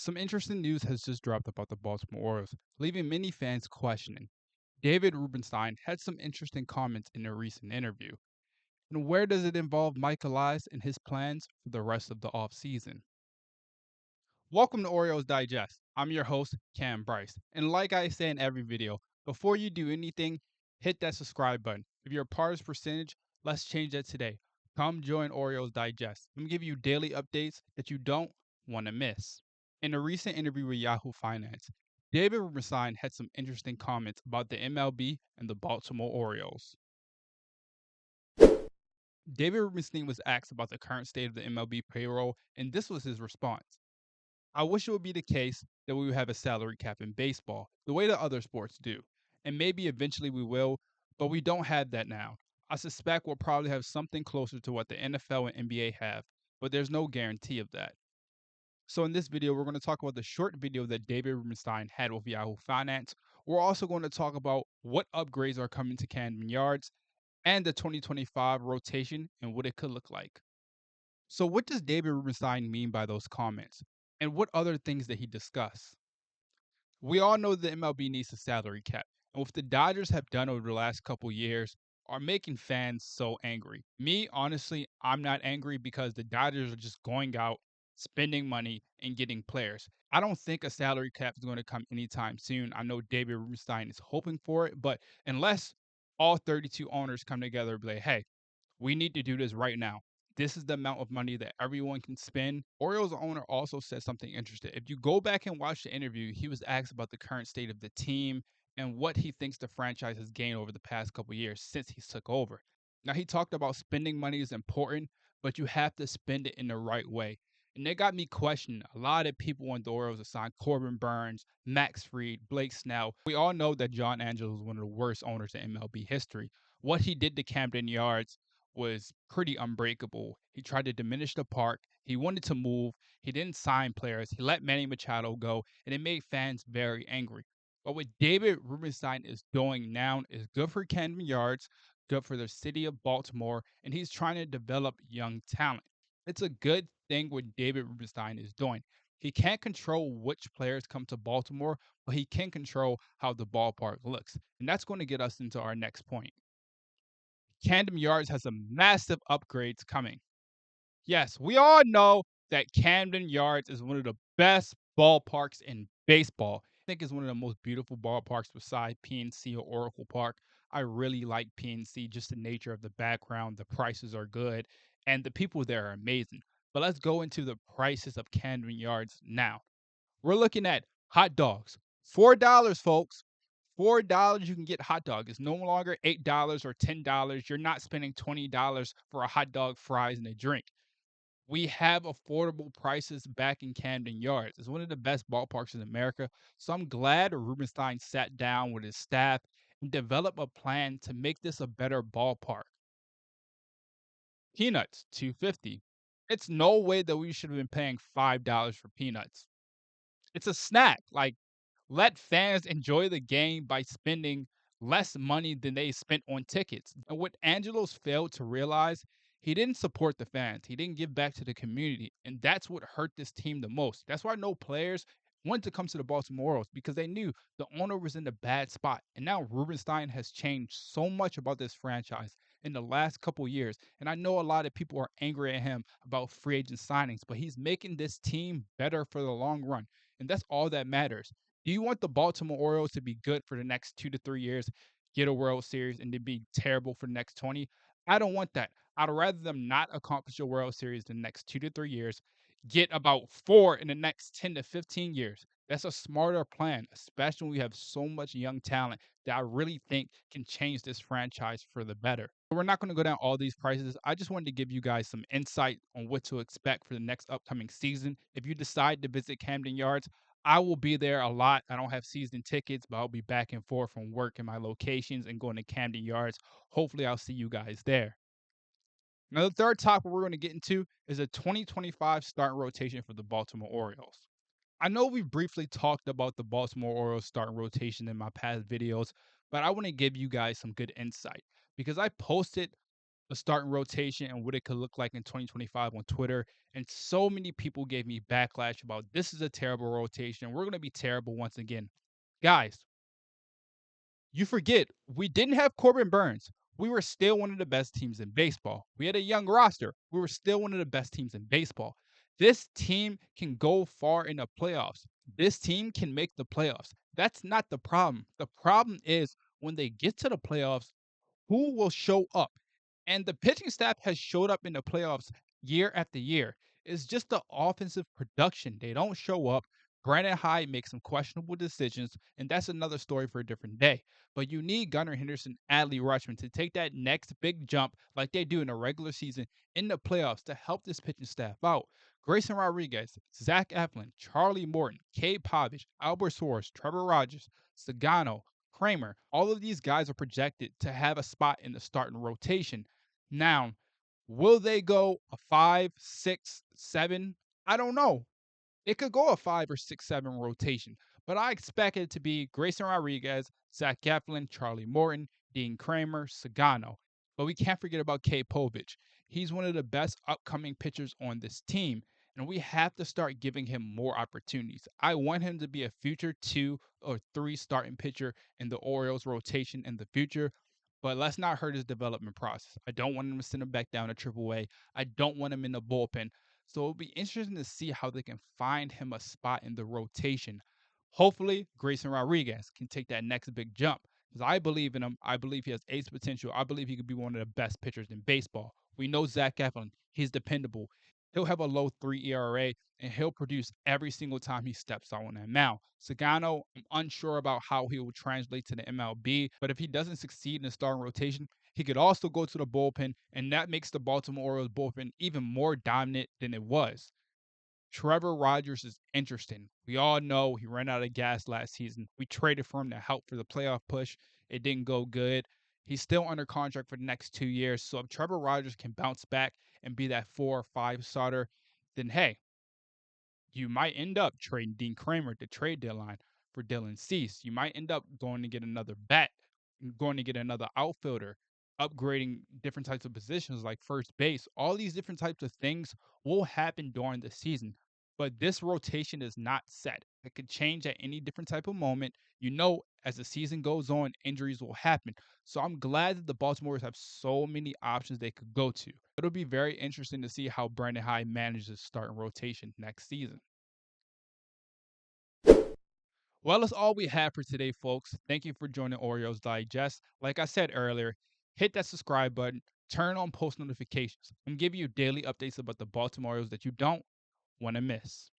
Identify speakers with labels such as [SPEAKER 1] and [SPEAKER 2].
[SPEAKER 1] Some interesting news has just dropped about the Baltimore Orioles, leaving many fans questioning. David Rubenstein had some interesting comments in a recent interview. And where does it involve Mike Elias and his plans for the rest of the offseason? Welcome to Orioles Digest. I'm your host, Kam Brice. And like I say in every video, before you do anything, hit that subscribe button. If you're a part of this percentage, let's change that today. Come join Orioles Digest. I'm going to give you daily updates that you don't want to miss. In a recent interview with Yahoo Finance, David Rubenstein had some interesting comments about the MLB and the Baltimore Orioles. David Rubenstein was asked about the current state of the MLB payroll, and this was his response. I wish it would be the case that we would have a salary cap in baseball, the way that other sports do. And maybe eventually we will, but we don't have that now. I suspect we'll probably have something closer to what the NFL and NBA have, but there's no guarantee of that. So in this video, we're going to talk about the short video that David Rubenstein had with Yahoo Finance. We're also going to talk about what upgrades are coming to Camden Yards and the 2025 rotation and what it could look like. So what does David Rubenstein mean by those comments? And what other things did he discuss? We all know the MLB needs a salary cap, and what the Dodgers have done over the last couple years are making fans so angry. Me, honestly, I'm not angry because the Dodgers are just going out, spending money, and getting players. I don't think a salary cap is going to come anytime soon. I know David Rubenstein is hoping for it, but unless all 32 owners come together and be like, hey, we need to do this right now. This is the amount of money that everyone can spend. Orioles owner also said something interesting. If you go back and watch the interview, he was asked about the current state of the team and what he thinks the franchise has gained over the past couple years since he took over. Now, he talked about spending money is important, but you have to spend it in the right way. And that got me questioning. A lot of people want the Orioles to sign Corbin Burns, Max Fried, Blake Snell. We all know that John Angelo is one of the worst owners in MLB history. What he did to Camden Yards was pretty unbreakable. He tried to diminish the park. He wanted to move. He didn't sign players. He let Manny Machado go, and it made fans very angry. But what David Rubenstein is doing now is good for Camden Yards, good for the city of Baltimore, and he's trying to develop young talent. It's a good thing what David Rubenstein is doing. He can't control which players come to Baltimore, but he can control how the ballpark looks. And that's going to get us into our next point. Camden Yards has some massive upgrades coming. Yes, we all know that Camden Yards is one of the best ballparks in baseball. I think it's one of the most beautiful ballparks beside PNC or Oracle Park. I really like PNC, just the nature of the background. The prices are good, and the people there are amazing. But let's go into the prices of Camden Yards now. We're looking at hot dogs. $4, folks. $4 you can get hot dog. It's no longer $8 or $10. You're not spending $20 for a hot dog, fries, and a drink. We have affordable prices back in Camden Yards. It's one of the best ballparks in America. So I'm glad Rubenstein sat down with his staff and developed a plan to make this a better ballpark. Peanuts, $2.50. It's no way that we should have been paying $5 for peanuts. It's a snack. Like, let fans enjoy the game by spending less money than they spent on tickets. And what Angelos failed to realize, he didn't support the fans. He didn't give back to the community. And that's what hurt this team the most. That's why no players wanted to come to the Baltimore Orioles because they knew the owner was in a bad spot. And now Rubenstein has changed so much about this franchise in the last couple years. And I know a lot of people are angry at him about free agent signings, but he's making this team better for the long run. And that's all that matters. Do you want the Baltimore Orioles to be good for the next 2 to 3 years, get a World Series, and then be terrible for the next 20? I don't want that. I'd rather them not accomplish a World Series in the next 2 to 3 years, get about four in the next 10 to 15 years. That's a smarter plan, especially when we have so much young talent that I really think can change this franchise for the better. We're not going to go down all these prices. I just wanted to give you guys some insight on what to expect for the next upcoming season. If you decide to visit Camden Yards, I will be there a lot. I don't have season tickets, but I'll be back and forth from work and my locations and going to Camden Yards. Hopefully, I'll see you guys there. Now, the third topic we're going to get into is a 2025 starting rotation for the Baltimore Orioles. I know we briefly talked about the Baltimore Orioles starting rotation in my past videos, but I want to give you guys some good insight because I posted the starting rotation and what it could look like in 2025 on Twitter. And so many people gave me backlash about this is a terrible rotation. We're going to be terrible once again. Guys, you forget, we didn't have Corbin Burns. We were still one of the best teams in baseball. We had a young roster. We were still one of the best teams in baseball. This team can go far in the playoffs. This team can make the playoffs. That's not the problem. The problem is when they get to the playoffs, who will show up? And the pitching staff has showed up in the playoffs year after year. It's just the offensive production. They don't show up. Brandon Hyde makes some questionable decisions, and that's another story for a different day. But you need Gunnar Henderson, Adley Rutschman to take that next big jump like they do in the regular season in the playoffs to help this pitching staff out. Grayson Rodriguez, Zach Eflin, Charlie Morton, Cade Povich, Albert Suarez, Trevor Rogers, Sagano, Kramer, all of these guys are projected to have a spot in the starting rotation. Now, will they go a 5, 6, 7? I don't know. It could go a 5 or 6, 7 rotation, but I expect it to be Grayson Rodriguez, Zach Eflin, Charlie Morton, Dean Kramer, Sagano. But we can't forget about K. Povich. He's one of the best upcoming pitchers on this team, and we have to start giving him more opportunities. I want him to be a future 2 or 3 starting pitcher in the Orioles rotation in the future, but let's not hurt his development process. I don't want him to send him back down to AAA. I don't want him in the bullpen. So it'll be interesting to see how they can find him a spot in the rotation. Hopefully, Grayson Rodriguez can take that next big jump because I believe in him. I believe he has ace potential. I believe he could be one of the best pitchers in baseball. We know Zach Eflin. He's dependable. He'll have a low 3 ERA and he'll produce every single time he steps out on that mound. Sagano, I'm unsure about how he will translate to the MLB, but if he doesn't succeed in the starting rotation, he could also go to the bullpen, and that makes the Baltimore Orioles bullpen even more dominant than it was. Trevor Rogers is interesting. We all know he ran out of gas last season. We traded for him to help for the playoff push. It didn't go good. He's still under contract for the next 2 years. So if Trevor Rogers can bounce back and be that 4 or 5 starter, then hey, you might end up trading Dean Kramer at the trade deadline for Dylan Cease. You might end up going to get another bat, going to get another outfielder, upgrading different types of positions like first base. All these different types of things will happen during the season. But this rotation is not set. It could change at any different type of moment. You know, as the season goes on, injuries will happen. So I'm glad that the Baltimore's have so many options they could go to. It'll be very interesting to see how Brandon Hyde manages starting rotation next season. Well, that's all we have for today, folks. Thank you for joining Orioles Digest. Like I said earlier, hit that subscribe button, turn on post notifications. I'm giving you daily updates about the Baltimore Orioles that you don't want to miss.